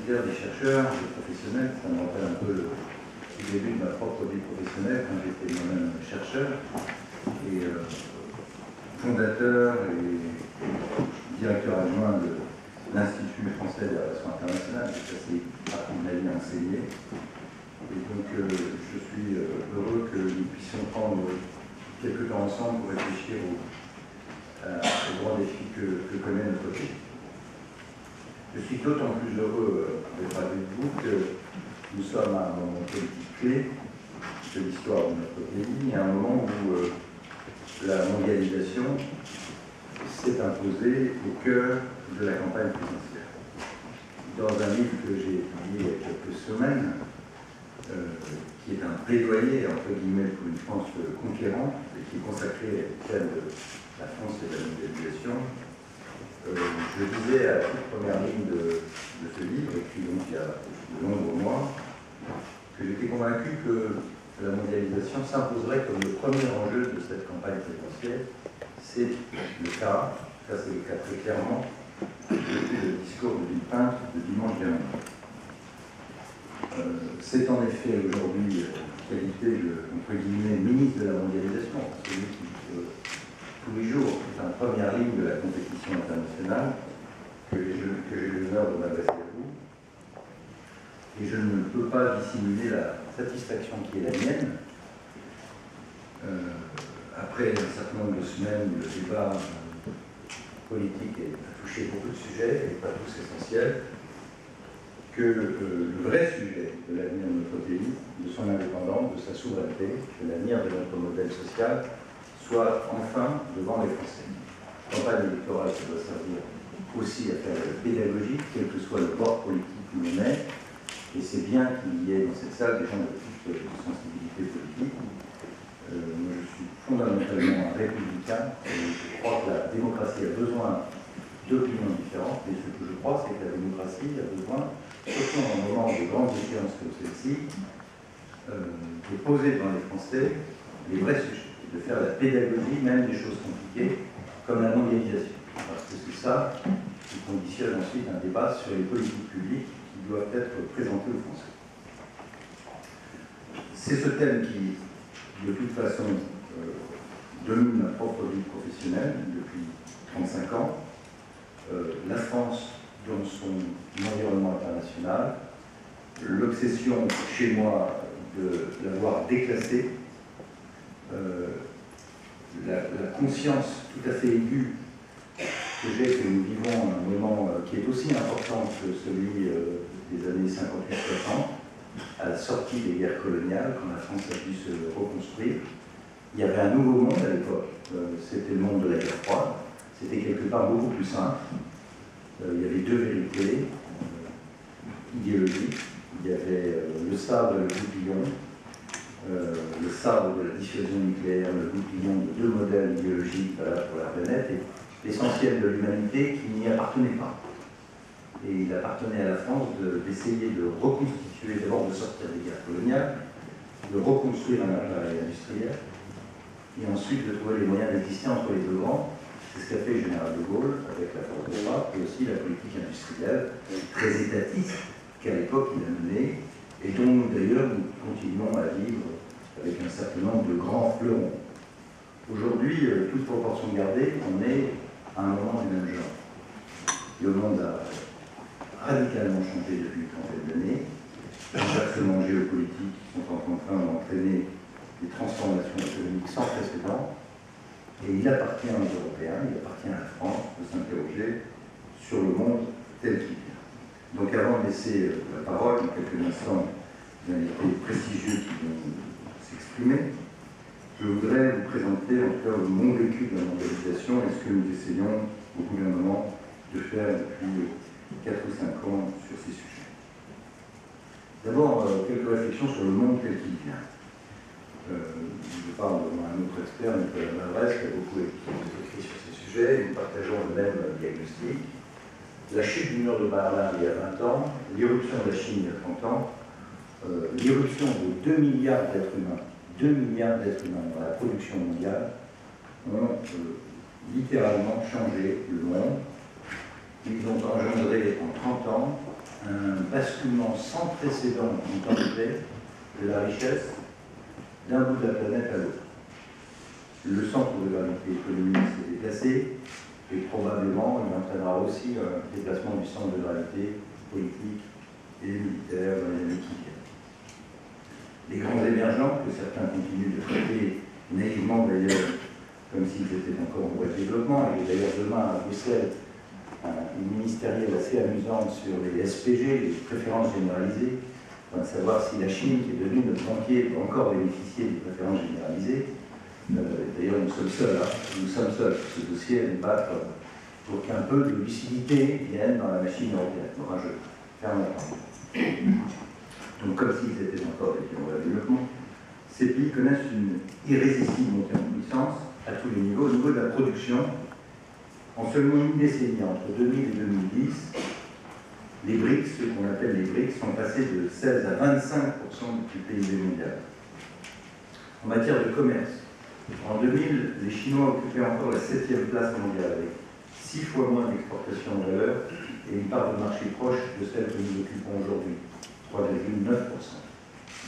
critères des chercheurs, des professionnels. Ça me rappelle un peu le début de ma propre vie professionnelle quand j'étais moi-même chercheur et fondateur et directeur adjoint de l'Institut français des relations internationales. J'ai passé partie de ma vie à enseigner. Et donc je suis heureux que nous puissions prendre quelques temps ensemble pour réfléchir aux grands défis que connaît notre pays. Je suis d'autant plus heureux d'être avec vous que nous sommes à un moment politique clé de l'histoire de notre pays, à un moment où la mondialisation s'est imposée au cœur de la campagne présidentielle. Dans un livre que j'ai publié il y a quelques semaines, qui est un plaidoyer entre guillemets pour une France conquérante et qui est consacré à l'idée de la France et de la mondialisation, je disais à la toute première ligne de ce livre, écrit donc il y a de nombreux mois, que j'étais convaincu que la mondialisation s'imposerait comme le premier enjeu de cette campagne présidentielle. C'est le cas, ça c'est le cas très clairement, depuis le discours de Villepinte de dimanche dernier. C'est en effet aujourd'hui qualité de, entre guillemets, ministre de la mondialisation, celui qui tous les jours est en première ligne de la compétition internationale, que j'ai l'honneur de m'adresser à vous. Et je ne peux pas dissimuler la satisfaction qui est la mienne. Après un certain nombre de semaines où le débat politique a touché beaucoup de sujets, et pas tous essentiels, que le vrai sujet de l'avenir de notre pays, de son indépendance, de sa souveraineté, de l'avenir de notre modèle social, soit enfin devant les Français. La campagne électorale, ça doit servir aussi à faire de la pédagogie, quel que soit le bord politique où l'on est, et c'est bien qu'il y ait dans cette salle des gens de toute sensibilité politique. Moi, je suis fondamentalement un républicain, et je crois que la démocratie a besoin d'opinions différentes, et ce que je crois, c'est que la démocratie a besoin, surtout en un moment de grandes échéances comme celle-ci, de poser devant les Français les vrais sujets, de faire la pédagogie, même des choses compliquées, comme la mondialisation. Parce que c'est ça qui conditionne ensuite un débat sur les politiques publiques qui doivent être présentées aux Français. C'est ce thème qui, de toute façon, domine ma propre vie professionnelle depuis 35 ans. La France dans son environnement international, l'obsession chez moi de l'avoir déclassé, la conscience tout à fait aiguë que j'ai que nous vivons un moment qui est aussi important que celui des années 58-60, à la sortie des guerres coloniales, quand la France a dû se reconstruire. Il y avait un nouveau monde à l'époque, c'était le monde de la guerre froide, c'était quelque part beaucoup plus simple. Il y avait deux vérités idéologiques. Il y avait le sabre et le goupillon, le sabre de la dissuasion nucléaire, le goupillon de deux modèles idéologiques valables pour la planète, et l'essentiel de l'humanité qui n'y appartenait pas. Et il appartenait à la France d'essayer de reconstituer, d'abord de sortir des guerres coloniales, de reconstruire un appareil industriel, et ensuite de trouver les moyens d'exister entre les deux grands. C'est ce qu'a fait le général de Gaulle avec la force de frappe et aussi la politique industrielle très étatiste qu'à l'époque il a menée et dont d'ailleurs nous continuons à vivre avec un certain nombre de grands fleurons. Aujourd'hui, toute proportion gardée, on est à un moment du même genre. Le monde a radicalement changé depuis une trentaine d'années. Les bouleversements géopolitiques sont en train d'entraîner des transformations économiques sans précédent. Et il appartient aux Européens, il appartient à la France de s'interroger sur le monde tel qu'il vient. Donc avant de laisser la parole, dans quelques instants, des invités prestigieux qui vont s'exprimer, je voudrais vous présenter en tout cas mon vécu de la mondialisation et ce que nous essayons au gouvernement de faire depuis 4 ou 5 ans sur ces sujets. D'abord, quelques réflexions sur le monde tel qu'il vient. Je parle devant un autre expert, Nicolas Madresse, qui a beaucoup écrit sur ces sujets, et nous partageons le même diagnostic. La chute du mur de Berlin il y a 20 ans, l'irruption de la Chine il y a 30 ans, l'irruption de 2 milliards d'êtres humains, 2 milliards d'êtres humains dans la production mondiale, ont littéralement changé le monde ils ont engendré en 30 ans un basculement sans précédent en temps de paix de la richesse d'un bout de la planète à l'autre. Le centre de gravité économique s'est déplacé et probablement il entraînera aussi un déplacement du centre de gravité politique et militaire dans les années qui viennent. Les grands émergents, que certains continuent de traiter naïvement d'ailleurs, comme s'ils étaient encore en voie de développement, et d'ailleurs demain à Bruxelles, une ministérielle assez amusante sur les SPG, les préférences généralisées, afin de savoir si la Chine, qui est devenue notre banquier, peut encore bénéficier des préférences généralisées. D'ailleurs, nous sommes seuls, nous sommes seuls sur ce dossier à nous battre pour qu'un peu de lucidité vienne dans la machine européenne. Enfin, je ferme la porte. Donc, comme s'ils étaient encore des pays en développement, ces pays connaissent une irrésistible montée en puissance à tous les niveaux. Au niveau de la production, en seulement une décennie, entre 2000 et 2010, les BRICS, ceux qu'on appelle les BRICS, sont passés de 16 à 25% du PIB mondial. En matière de commerce, en 2000, les Chinois occupaient encore la 7e place mondiale, avec 6 fois moins d'exportation en valeur et une part de marché proche de celle que nous occupons aujourd'hui, 3,9%.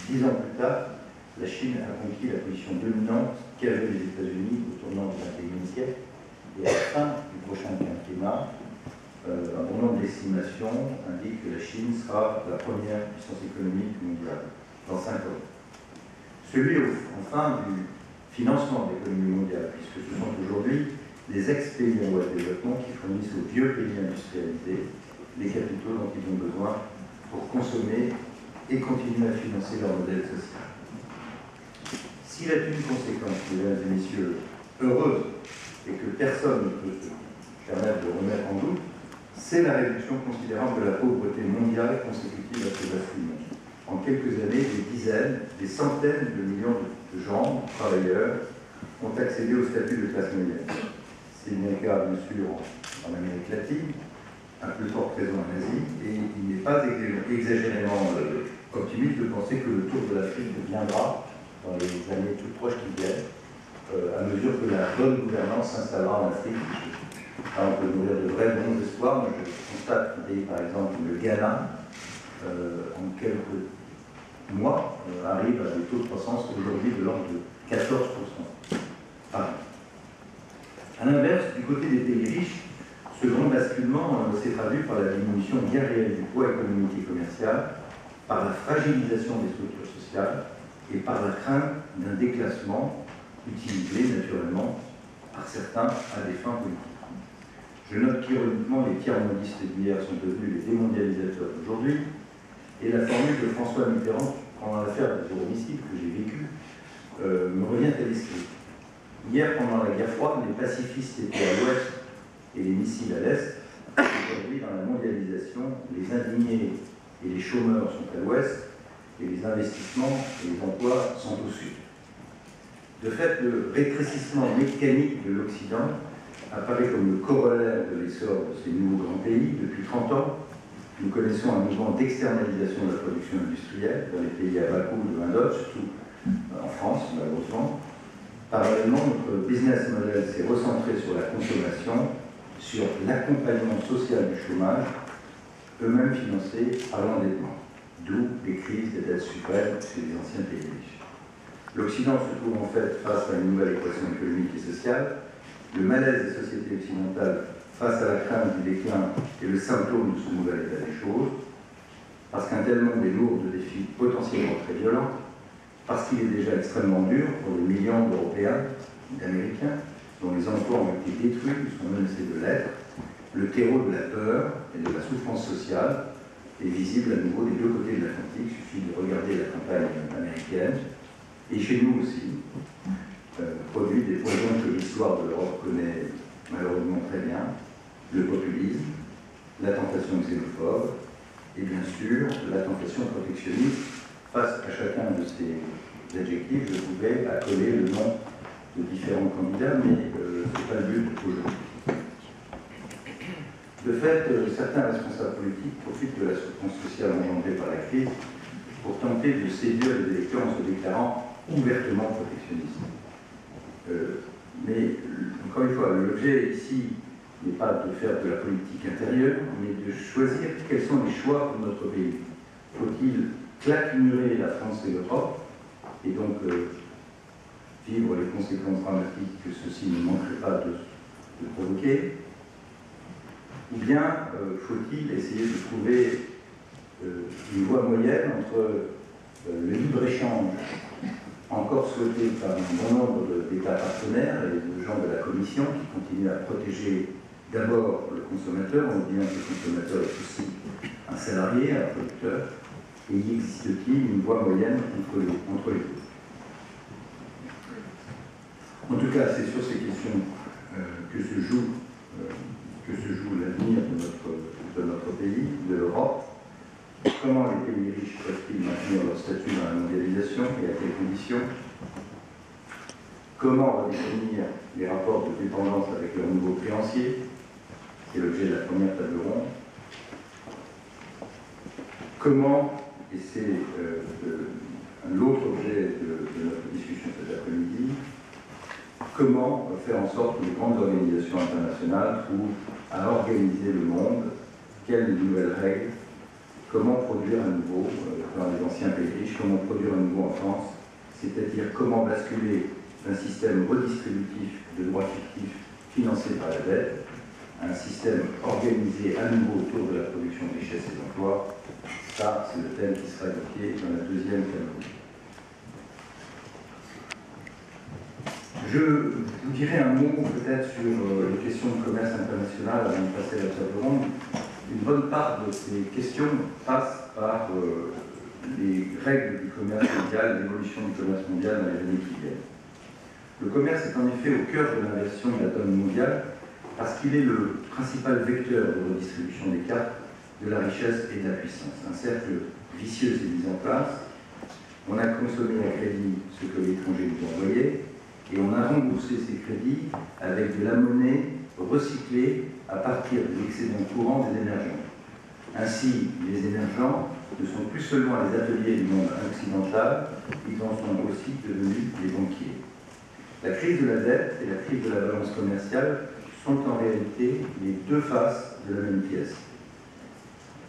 10 ans plus tard, la Chine a conquis la position dominante qu'avaient les États-Unis au tournant du XXIe siècle. Et à la fin du prochain quinquennat, un bon nombre d'estimations indiquent que la Chine sera la première puissance économique mondiale dans 5 ans. Celui, enfin, du financement de l'économie mondiale, puisque ce sont aujourd'hui les ex-pays en voie de développement qui fournissent aux vieux pays industrialisés les capitaux dont ils ont besoin pour consommer et continuer à financer leur modèle social. S'il a une conséquence, mesdames et messieurs, heureuse, et que personne ne peut se permettre de remettre en doute, c'est la réduction considérable de la pauvreté mondiale consécutive à ce basculement. En quelques années, des dizaines, des centaines de millions de gens, travailleurs, ont accédé au statut de classe moyenne. C'est bien le cas, bien sûr, en Amérique latine, un peu fort présent en Asie, et il n'est pas exagérément optimiste de penser que le tour de l'Afrique viendra dans les années toutes proches qui viennent, à mesure que la bonne gouvernance s'installera en Afrique. Alors, on peut nourrir de vrais bons espoirs. Moi, je constate qu'un pays, par exemple, le Ghana, en quelques mois, arrive à des taux de croissance aujourd'hui de l'ordre de 14%. Par an. À l'inverse, du côté des pays riches, ce grand basculement s'est traduit par la diminution bien réelle du poids économique et commercial, par la fragilisation des structures sociales et par la crainte d'un déclassement utilisé naturellement par certains à des fins politiques. Je note qu'ironiquement, les tiers-mondistes d'hier sont devenus les démondialisateurs d'aujourd'hui, et la formule de François Mitterrand, pendant l'affaire des homicides que j'ai vécue, me revient à l'esprit. Hier, pendant la guerre froide, les pacifistes étaient à l'ouest et les missiles à l'est. Aujourd'hui, dans la mondialisation, les indignés et les chômeurs sont à l'ouest, et les investissements et les emplois sont au sud. De fait, le rétrécissement mécanique de l'Occident apparaît comme le corollaire de l'essor de ces nouveaux grands pays. Depuis 30 ans, nous connaissons un mouvement d'externalisation de la production industrielle dans les pays à bas coût de main-d'œuvre, surtout en France, malheureusement. Parallèlement, notre business model s'est recentré sur la consommation, sur l'accompagnement social du chômage, eux-mêmes financés par l'endettement, d'où les crises des dettes suprêmes chez les anciens pays riches. L'Occident se trouve en fait face à une nouvelle équation économique et sociale. Le malaise des sociétés occidentales face à la crainte du déclin est le symptôme de ce nouvel état des choses, parce qu'un tel monde est lourd de défis potentiellement très violents, parce qu'il est déjà extrêmement dur pour les millions d'Européens et d'Américains dont les emplois ont été détruits ou sont menacés de l'être. Le terreau de la peur et de la souffrance sociale est visible à nouveau des deux côtés de l'Atlantique. Il suffit de regarder la campagne américaine, et chez nous aussi, produit des poisons que l'histoire de l'Europe connaît malheureusement très bien, le populisme, la tentation xénophobe, et bien sûr la tentation protectionniste. Face à chacun de ces adjectifs, je pouvais accoler le nom de différents candidats, mais ce n'est pas le but aujourd'hui. De fait, certains responsables politiques profitent de la souffrance sociale engendrée par la crise pour tenter de séduire les électeurs en se déclarant ouvertement protectionnistes. Mais, encore une fois, l'objet ici n'est pas de faire de la politique intérieure, mais de choisir quels sont les choix pour notre pays. Faut-il claquemurer la France et l'Europe, et donc vivre les conséquences dramatiques que ceci ne manquerait pas de provoquer, ou bien faut-il essayer de trouver une voie moyenne entre le libre-échange encore souhaité par un bon nombre d'États partenaires et de gens de la Commission qui continuent à protéger d'abord le consommateur, on dit bien que le consommateur est aussi un salarié, un producteur, et y existe-t-il une voie moyenne entre les deux? En tout cas, c'est sur ces questions que se joue l'avenir de notre pays, de l'Europe. Comment les pays riches peuvent-ils maintenir leur statut dans la mondialisation et à quelles conditions? Comment redéfinir les rapports de dépendance avec leurs nouveaux créanciers? C'est l'objet de la première table ronde. Comment, et c'est l'autre objet de notre discussion cet après-midi, comment faire en sorte que les grandes organisations internationales trouvent à organiser le monde, quelles nouvelles règles, comment produire à nouveau, dans les anciens pays riches, comment produire à nouveau en France, c'est-à-dire comment basculer d'un système redistributif de droits fictifs financé par la dette à un système organisé à nouveau autour de la production de richesses et d'emplois. Ça, c'est le thème qui sera évoqué dans la deuxième table. Je vous dirai un mot peut-être sur les questions de commerce international avant de passer à la table ronde. Une bonne part de ces questions passe par les règles du commerce mondial, l'évolution du commerce mondial dans les années qui viennent. Le commerce est en effet au cœur de l'inversion de la donne mondiale parce qu'il est le principal vecteur de redistribution des cartes, de la richesse et de la puissance. Un cercle vicieux s'est mis en place. On a consommé à crédit ce que l'étranger nous envoyait et on a remboursé ces crédits avec de la monnaie recyclée à partir de l'excédent courant des émergents. Ainsi, les émergents ne sont plus seulement les ateliers du monde occidental, ils en sont aussi devenus les banquiers. La crise de la dette et la crise de la balance commerciale sont en réalité les deux faces de la même pièce.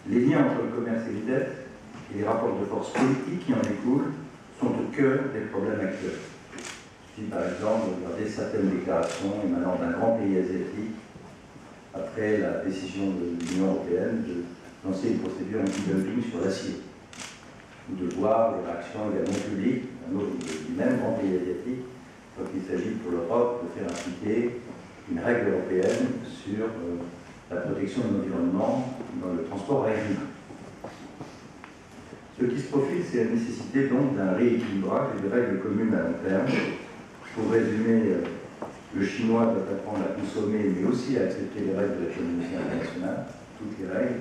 Les liens entre le commerce et les dettes et les rapports de force politiques qui en découlent sont au cœur des problèmes actuels. Si par exemple, regardez certaines déclarations émanant d'un grand pays asiatique après la décision de l'Union européenne de lancer une procédure anti-dumping sur l'acier, ou de voir les réactions également publiques du même grand pays asiatique quand il s'agit pour l'Europe de faire appliquer une règle européenne sur la protection de l'environnement dans le transport aérien. Ce qui se profile, c'est la nécessité donc d'un rééquilibrage et de règles communes à long terme. Pour résumer, le chinois doit apprendre à consommer, mais aussi à accepter les règles de la communauté internationale, toutes les règles.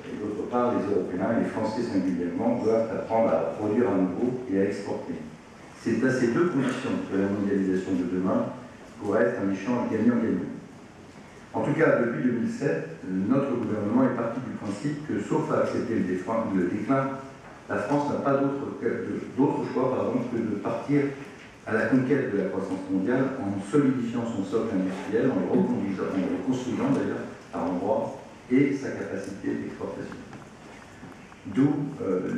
Et d'autre part, les Européens et les Français singulièrement doivent apprendre à produire à nouveau et à exporter. C'est à ces deux conditions que la mondialisation de demain pourrait être un échange gagnant-gagnant. En tout cas, depuis 2007, notre gouvernement est parti du principe que, sauf à accepter le déclin, la France n'a pas d'autre choix que de partir à la conquête de la croissance mondiale en solidifiant son socle industriel, en le reconstruisant d'ailleurs par endroits, et sa capacité d'exportation. D'où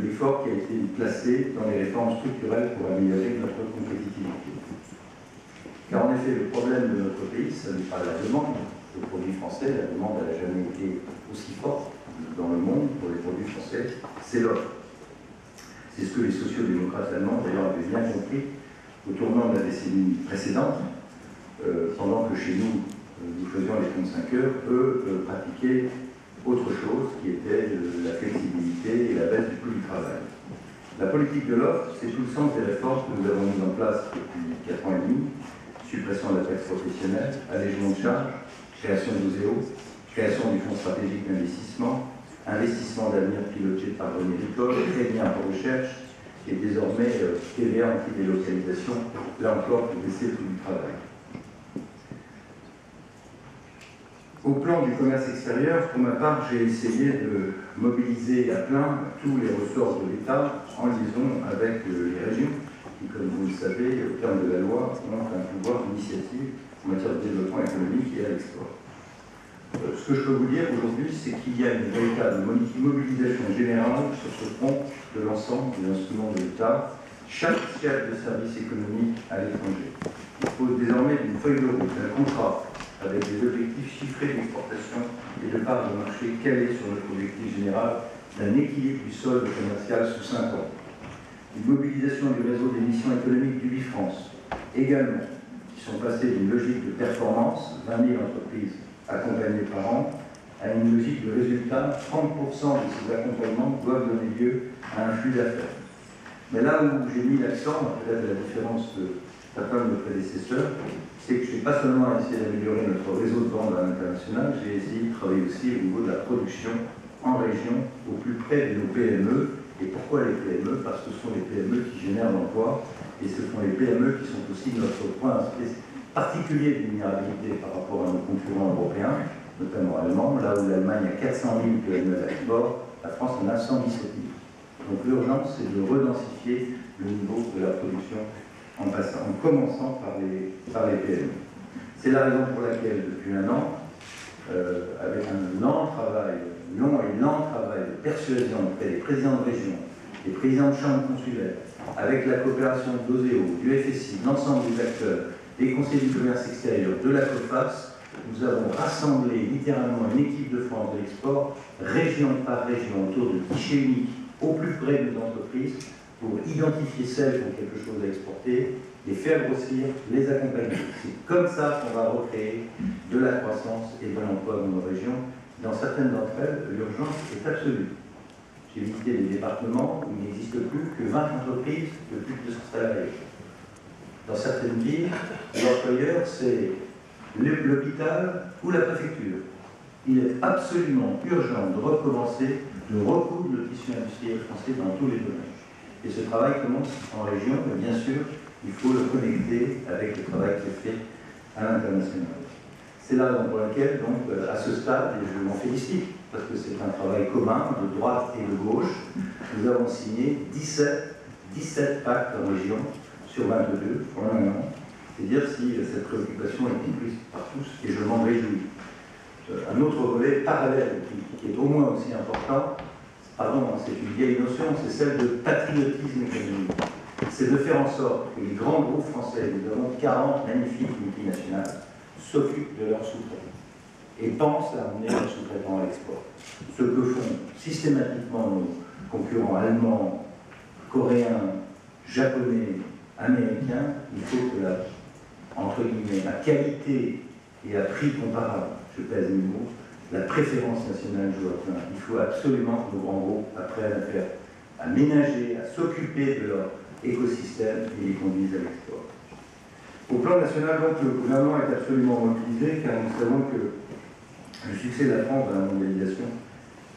l'effort qui a été placé dans les réformes structurelles pour améliorer notre compétitivité. Car en effet, le problème de notre pays, ce n'est pas la demande de produits français, la demande n'a jamais été aussi forte dans le monde pour les produits français, c'est l'offre. C'est ce que les sociodémocrates allemands d'ailleurs avaient bien compris au tournant de la décennie précédente, pendant que chez nous, nous faisions les 35 heures, eux pratiquaient autre chose qui était la flexibilité et la baisse du coût du travail. La politique de l'offre, c'est tout le sens des réformes que nous avons mises en place depuis 4 ans et demi, suppression de la taxe professionnelle, allègement de charges, création d'OSEO, création du Fonds stratégique d'investissement, investissement d'avenir piloté par René Ricol, crédit impôt recherche, et désormais TVA anti-délocalisation, là encore pour baisser le coût du travail. Au plan du commerce extérieur, pour ma part, j'ai essayé de mobiliser à plein tous les ressorts de l'État en liaison avec les régions, qui, comme vous le savez, au terme de la loi, ont un pouvoir d'initiative en matière de développement économique et à l'export. Ce que je peux vous dire aujourd'hui, c'est qu'il y a une véritable mobilisation générale sur ce front de l'ensemble des instruments de l'État, chaque chef de service économique à l'étranger. Il faut désormais une feuille de route, un contrat avec des objectifs chiffrés d'exportation et de part de marché calés sur notre objectif général d'un équilibre du solde commercial sous 5 ans. Une mobilisation du réseau des missions économiques du BIFrance, également, qui sont passées d'une logique de performance, 20 000 entreprises accompagnées par an, à une logique de résultat. 30% de ces accompagnements doivent donner lieu à un flux d'affaires. Mais là où j'ai mis l'accent, peut-être à la différence de certains de nos prédécesseurs, c'est que je n'ai pas seulement essayé d'améliorer notre réseau de vente à l'international, j'ai essayé de travailler aussi au niveau de la production en région, au plus près de nos PME. Et pourquoi les PME? Parce que ce sont les PME qui génèrent l'emploi, et ce sont les PME qui sont aussi notre point particulier de vulnérabilité par rapport à nos concurrents européens, notamment allemands, là où l'Allemagne a 400 000 PME à l'export, la France en a 117 000. Donc l'urgence, c'est de redensifier le niveau de la production en commençant par les PME. C'est la raison pour laquelle, depuis un an, avec un long et lent travail de persuasion auprès des présidents de région, des présidents de chambres consulaires, avec la coopération de l'OSEO, du FSI, l'ensemble des acteurs, des conseillers du commerce extérieur, de la COFAS, nous avons rassemblé littéralement une équipe de France de l'export, région par région, autour de guichets uniques, au plus près de nos entreprises, pour identifier celles qui ont quelque chose à exporter, les faire grossir, les accompagner. C'est comme ça qu'on va recréer de la croissance et de l'emploi dans nos régions. Dans certaines d'entre elles, l'urgence est absolue. J'ai visité des départements où il n'existe plus que 20 entreprises de plus de 200 salariés. Dans certaines villes, l'employeur, c'est l'hôpital ou la préfecture. Il est absolument urgent de recommencer, de recoudre le tissu industriel français dans tous les domaines. Et ce travail commence en région, mais bien sûr, il faut le connecter avec le travail qui est fait à l'international. C'est la raison pour laquelle, donc, à ce stade, et je m'en félicite, parce que c'est un travail commun de droite et de gauche, nous avons signé 17 pactes en région sur 22 pour un an. C'est dire si cette préoccupation est comprise par tous, et je m'en réjouis. Un autre volet parallèle qui est au moins aussi important, pardon, c'est une vieille notion, c'est celle de patriotisme économique. C'est de faire en sorte que les grands groupes français, nous avons 40 magnifiques multinationales, s'occupent de leurs sous-traitants et pensent à emmener leurs sous-traitants à l'export. Ce que font systématiquement nos concurrents allemands, coréens, japonais, américains, il faut que entre guillemets, la qualité et à prix comparable, je pèse mes mots, la préférence nationale joue à plein. Il faut absolument que nos grands groupes apprennent à ménager, à s'occuper de leur écosystème et les conduisent à l'export. Au plan national, donc, le gouvernement est absolument mobilisé, car nous savons que le succès de la France dans la mondialisation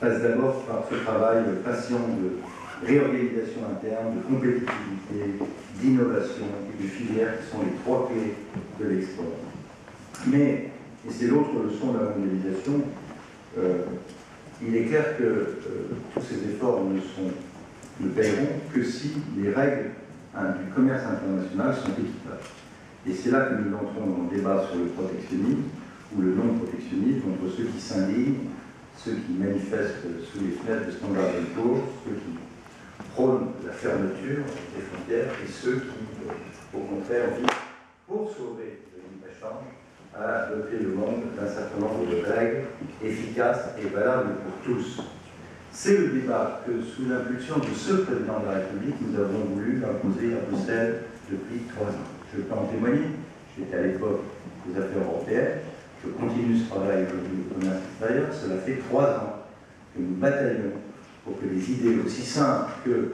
passe d'abord par ce travail patient de réorganisation interne, de compétitivité, d'innovation et de filières qui sont les trois clés de l'export. Mais, et c'est l'autre leçon de la mondialisation, il est clair que tous ces efforts ne paieront que si les règles du commerce international sont équitables. Et c'est là que nous entrons dans le débat sur le protectionnisme ou le non-protectionnisme entre ceux qui s'indignent, ceux qui manifestent sous les fenêtres de Standard & Poor's, ceux qui prônent la fermeture des frontières et ceux qui, au contraire, vivent pour sauver le libre-échange à doter le monde d'un certain nombre de règles efficaces et valables pour tous. C'est le débat que, sous l'impulsion de ce président de la République, nous avons voulu imposer à Bruxelles depuis 3 ans. Je peux en témoigner, j'étais à l'époque des affaires européennes, je continue ce travail aujourd'hui au commerce extérieur, cela fait 3 ans que nous bataillons pour que des idées aussi simples que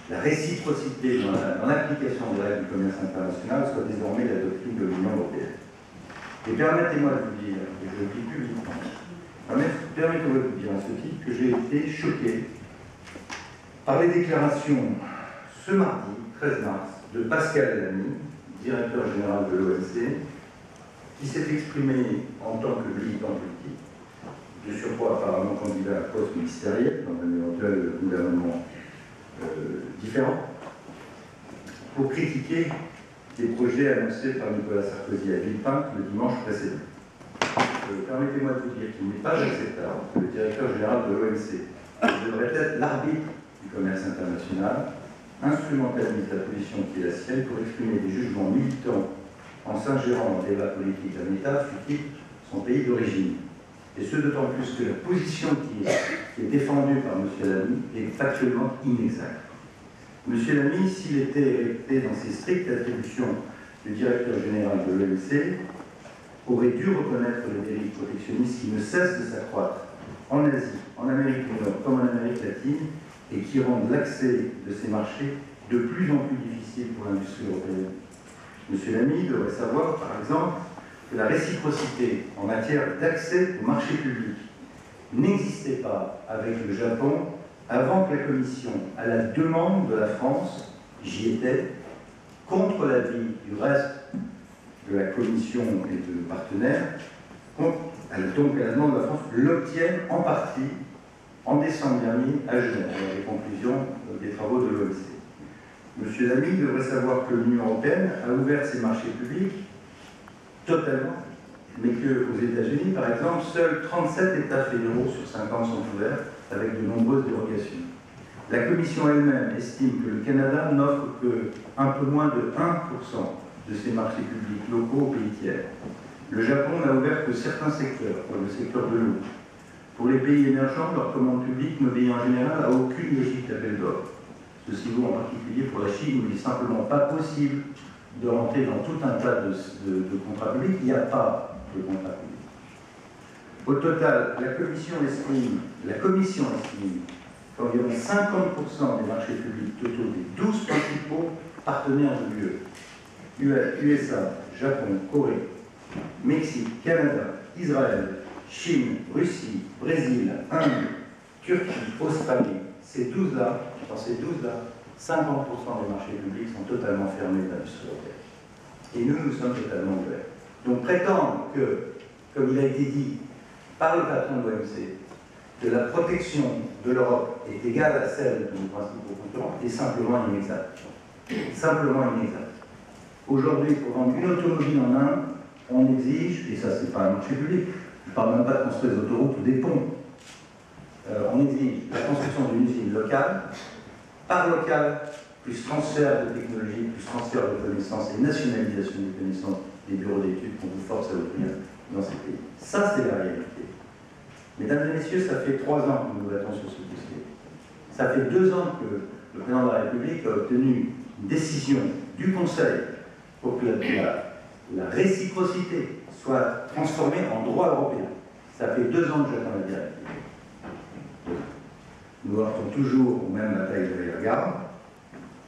la réciprocité dans l'application des règles du commerce international soient désormais la doctrine de l'Union européenne. Et permettez-moi de vous dire, et je le dis publiquement, permettez-moi de vous dire à ce titre que j'ai été choqué par les déclarations ce mardi, 13 mars, de Pascal Lamy, directeur général de l'OMC, qui s'est exprimé en tant que militant politique, de surcroît apparemment candidat à poste ministériel dans un éventuel gouvernement différent, pour critiquer les projets annoncés par Nicolas Sarkozy à Villepinte le dimanche précédent. permettez-moi de vous dire qu'il n'est pas acceptable que le directeur général de l'OMC, qui devrait être l'arbitre du commerce international, instrumentalise la position qui est la sienne pour exprimer des jugements militants en s'ingérant dans le débat politique d'un État, fut-il son pays d'origine. Et ce d'autant plus que la position qui est défendue par M. Lamy est factuellement inexacte. M. Lamy, s'il était électé dans ses strictes attributions de directeur général de l'OMC, aurait dû reconnaître les dérives protectionnistes qui ne cessent de s'accroître en Asie, en Amérique du Nord comme en Amérique latine, et qui rendent l'accès de ces marchés de plus en plus difficile pour l'industrie européenne. M. Lamy devrait savoir, par exemple, que la réciprocité en matière d'accès au marché public n'existait pas avec le Japon avant que la Commission, à la demande de la France, j'y étais, contre l'avis du reste de la Commission et de partenaires, donc à la demande de la France, l'obtienne en partie en décembre dernier à Genève, dans les conclusions des travaux de l'OMC. M. Lamy devrait savoir que l'Union européenne a ouvert ses marchés publics totalement, mais qu'aux États-Unis, par exemple, seuls 37 États fédéraux sur 50 sont ouverts, avec de nombreuses dérogations. La Commission elle-même estime que le Canada n'offre que un peu moins de 1% de ses marchés publics locaux aux pays tiers. Le Japon n'a ouvert que certains secteurs, comme le secteur de l'eau. Pour les pays émergents, leur commande publique n'obéit en général à aucune logique d'appel d'offres. Ceci vaut en particulier pour la Chine, où il n'est simplement pas possible de rentrer dans tout un tas de contrats publics. Il n'y a pas de contrats publics. Au total, la Commission estime qu'environ 50% des marchés publics totaux des 12 principaux partenaires de l'UE, USA, Japon, Corée, Mexique, Canada, Israël, Chine, Russie, Brésil, Inde, Turquie, Australie, ces 12-là, dans ces 12-là, 50% des marchés publics sont totalement fermés à l'industrie européenne. Et nous sommes totalement ouverts. Donc prétendre que, comme il a été dit par le patron de l'OMC, que la protection de l'Europe est égale à celle de nos principaux concurrents est simplement inexact. Simplement inexact. Aujourd'hui, pour vendre une automobile en Inde, on exige, et ça c'est pas un marché public, je ne parle même pas de construire des autoroutes ou des ponts, on exige la construction d'une usine locale, par locale, plus transfert de technologie, plus transfert de connaissances et nationalisation des connaissances des bureaux d'études qu'on vous force à ouvrir dans ces pays. Ça, c'est la réalité. Mesdames et messieurs, ça fait 3 ans que nous nous battons sur ce dossier. Ça fait 2 ans que le président de la République a obtenu une décision du Conseil pour que la réciprocité soit transformée en droit européen. Ça fait 2 ans que j'attends la directive. Nous heurtons toujours aux mêmes batailles de regarde,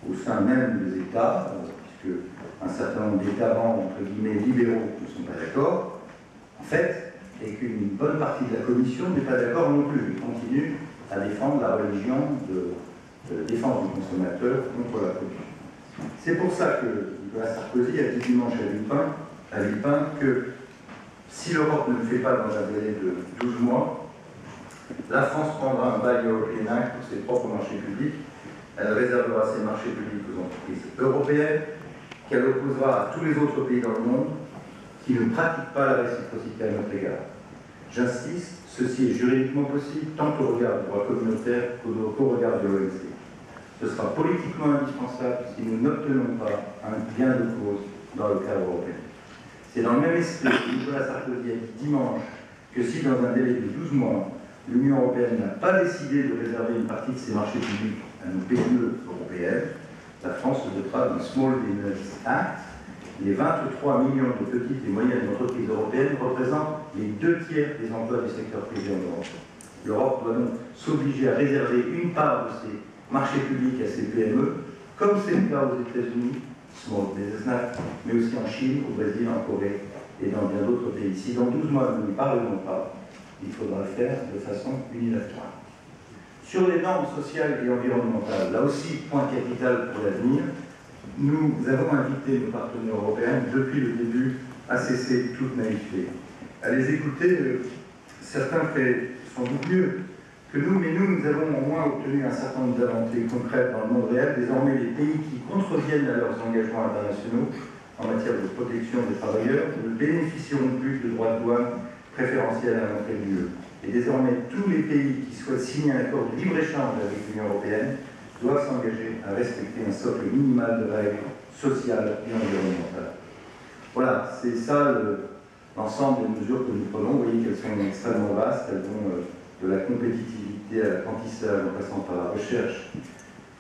au sein même des États, puisque un certain nombre d'États membres, entre guillemets, libéraux, ne sont pas d'accord, en fait, et qu'une bonne partie de la Commission n'est pas d'accord non plus. Ils continuent à défendre la religion de défense du consommateur contre la pollution. C'est pour ça que Nicolas Sarkozy a dit dimanche à Villepin que si l'Europe ne le fait pas dans un délai de 12 mois, la France prendra un bail européen pour ses propres marchés publics. Elle réservera ses marchés publics aux entreprises européennes, qu'elle opposera à tous les autres pays dans le monde qui ne pratiquent pas la réciprocité à notre égard. J'insiste, ceci est juridiquement possible tant au regard du droit communautaire qu'au regard de l'OMC. Ce sera politiquement indispensable si nous n'obtenons pas un gain de cause dans le cadre européen. C'est dans le même esprit que Nicolas Sarkozy a dit dimanche que si dans un délai de 12 mois, l'Union européenne n'a pas décidé de réserver une partie de ses marchés publics à nos PME européennes, la France se dotera d'un Small Business Act. Les 23 millions de petites et moyennes entreprises européennes représentent les 2 tiers des emplois du secteur privé en Europe. L'Europe doit donc s'obliger à réserver une part de ses marchés publics à ses PME, comme c'est le cas aux États-Unis, Small Business Act, mais aussi en Chine, au Brésil, en Corée et dans bien d'autres pays. Si dans 12 mois nous ne parvenons pas, il faudra le faire de façon unilatérale. Sur les normes sociales et environnementales, là aussi, point capital pour l'avenir, nous avons invité nos partenaires européens depuis le début à cesser toute naïveté. À les écouter, certains sont beaucoup mieux que nous, mais nous avons au moins obtenu un certain nombre d'avancées concrètes dans le monde réel. Désormais, les pays qui contreviennent à leurs engagements internationaux en matière de protection des travailleurs ne bénéficieront plus de droits de douane préférentiel à l'entrée de l'UE. Et désormais, tous les pays qui souhaitent signer un accord de libre-échange avec l'Union européenne doivent s'engager à respecter un socle minimal de règles sociales et environnementales. Voilà, c'est ça l'ensemble des mesures que nous prenons. Vous voyez qu'elles sont extrêmement vastes, elles vont de la compétitivité à l'apprentissage en passant par la recherche.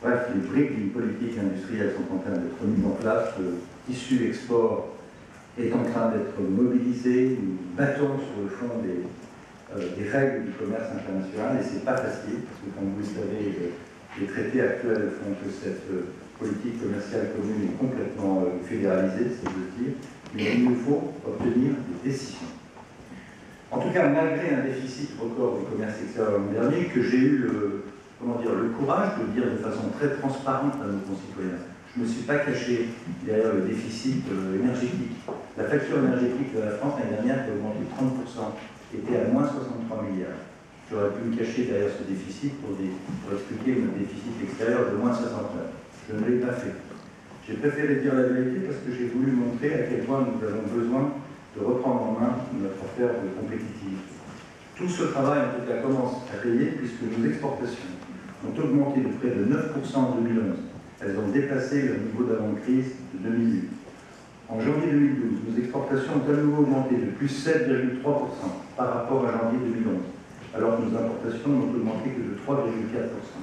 Bref, les briques d'une politique industrielle sont en train d'être mises en place, le tissu export est en train d'être mobilisé, nous battons sur le fond des règles du commerce international, et c'est pas facile, parce que comme vous le savez, les traités actuels font que cette politique commerciale commune est complètement fédéralisée, c'est de dire, mais il nous faut obtenir des décisions. En tout cas, malgré un déficit record du commerce extérieur l'an dernier, que j'ai eu le courage de dire de façon très transparente à nos concitoyens, je ne me suis pas caché derrière le déficit énergétique. La facture énergétique de la France l'année dernière qui a augmenté de 30%, était à moins 63 milliards. J'aurais pu me cacher derrière ce déficit pour expliquer notre déficit extérieur de moins 69. Je ne l'ai pas fait. J'ai préféré dire la vérité parce que j'ai voulu montrer à quel point nous avons besoin de reprendre en main notre affaire de compétitivité. Tout ce travail, en tout cas, commence à payer puisque nos exportations ont augmenté de près de 9% en 2011. Elles ont dépassé le niveau d'avant-crise de 2008. En janvier 2012, nos exportations ont à nouveau augmenté de plus 7,3% par rapport à janvier 2011, alors que nos importations n'ont augmenté que de 3,4%.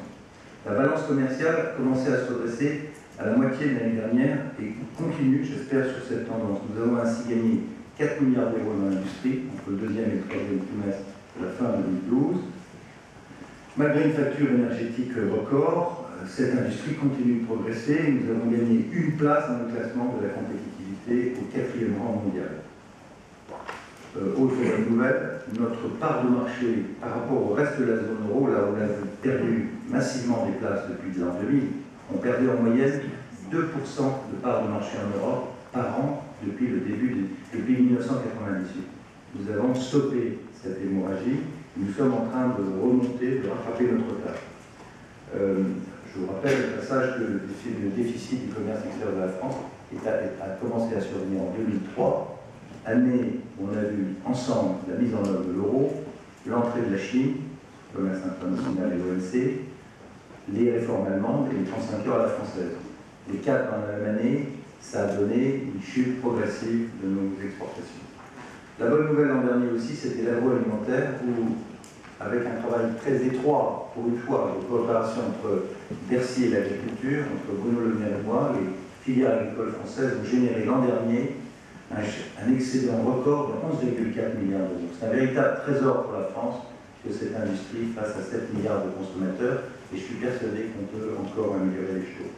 La balance commerciale a commencé à se redresser à la moitié de l'année dernière et continue, j'espère, sur cette tendance. Nous avons ainsi gagné 4 milliards d'euros dans l'industrie entre le deuxième et le troisième trimestre de la fin 2012. Malgré une facture énergétique record, cette industrie continue de progresser. Nous avons gagné une place dans le classement de la compétitivité au 4e rang mondial. Autre bonne nouvelle, notre part de marché par rapport au reste de la zone euro, là où on a perdu massivement des places depuis l'an 2000, on perdait en moyenne 2% de part de marché en Europe par an depuis 1998. Nous avons stoppé cette hémorragie. Nous sommes en train de remonter, de rattraper notre retard. Je vous rappelle au passage que le déficit du commerce extérieur de la France a commencé à survenir en 2003, année où on a vu ensemble la mise en œuvre de l'euro, l'entrée de la Chine, le commerce international et l'OMC, les réformes allemandes et les 35 heures à la française. Les 4 dans la même année, ça a donné une chute progressive de nos exportations. La bonne nouvelle l'an dernier aussi, c'était l'agroalimentaire où, avec un travail très étroit, pour une fois, de coopération entre Bercy et l'agriculture, entre Bruno Le Maire et moi, les filières agricoles françaises ont généré l'an dernier un excédent record de 11,4 milliards d'euros. C'est un véritable trésor pour la France que cette industrie face à 7 milliards de consommateurs, et je suis persuadé qu'on peut encore améliorer les choses.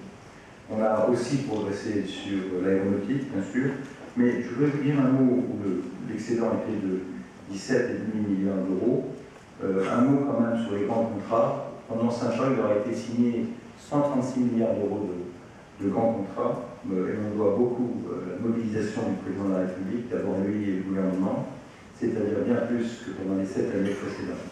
On a aussi progressé sur l'aéronautique, bien sûr, mais je voudrais vous dire un mot où l'excédent était de 17,5 milliards d'euros. Un mot quand même sur les grands contrats. Pendant 5 ans, il aura été signé 136 milliards d'euros de grands contrats, et on doit beaucoup à la mobilisation du président de la République, d'abord lui et le gouvernement, c'est-à-dire bien plus que pendant les 7 années précédentes.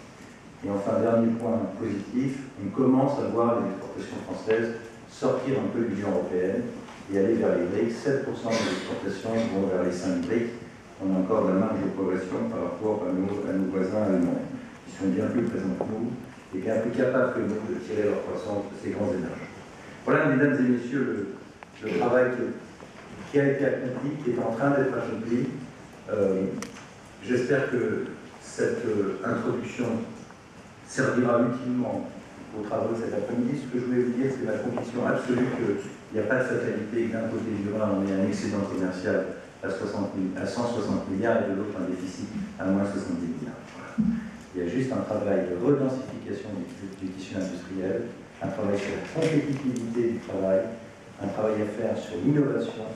Et enfin, dernier point positif, on commence à voir les exportations françaises sortir un peu de l'Union européenne et aller vers les BRICS. 7% des exportations vont vers les 5 BRICS. On a encore de la marge de progression par rapport à nos voisins allemands, qui sont bien plus présents que nous et bien plus capables que nous de tirer leur croissance de ces grands émergents. Voilà, mesdames et messieurs, le travail qui a été accompli, qui est en train d'être accompli. J'espère que cette introduction servira utilement aux travaux de cet après-midi. Ce que je voulais vous dire, c'est la conviction absolue qu'il n'y a pas de fatalité, que d'un côté du Rhin, on ait un excédent commercial à 160 milliards et de l'autre un déficit à moins 70 milliards. Voilà. Il y a juste un travail de redensification du tissu industriel, un travail sur la compétitivité du travail, un travail à faire sur l'innovation,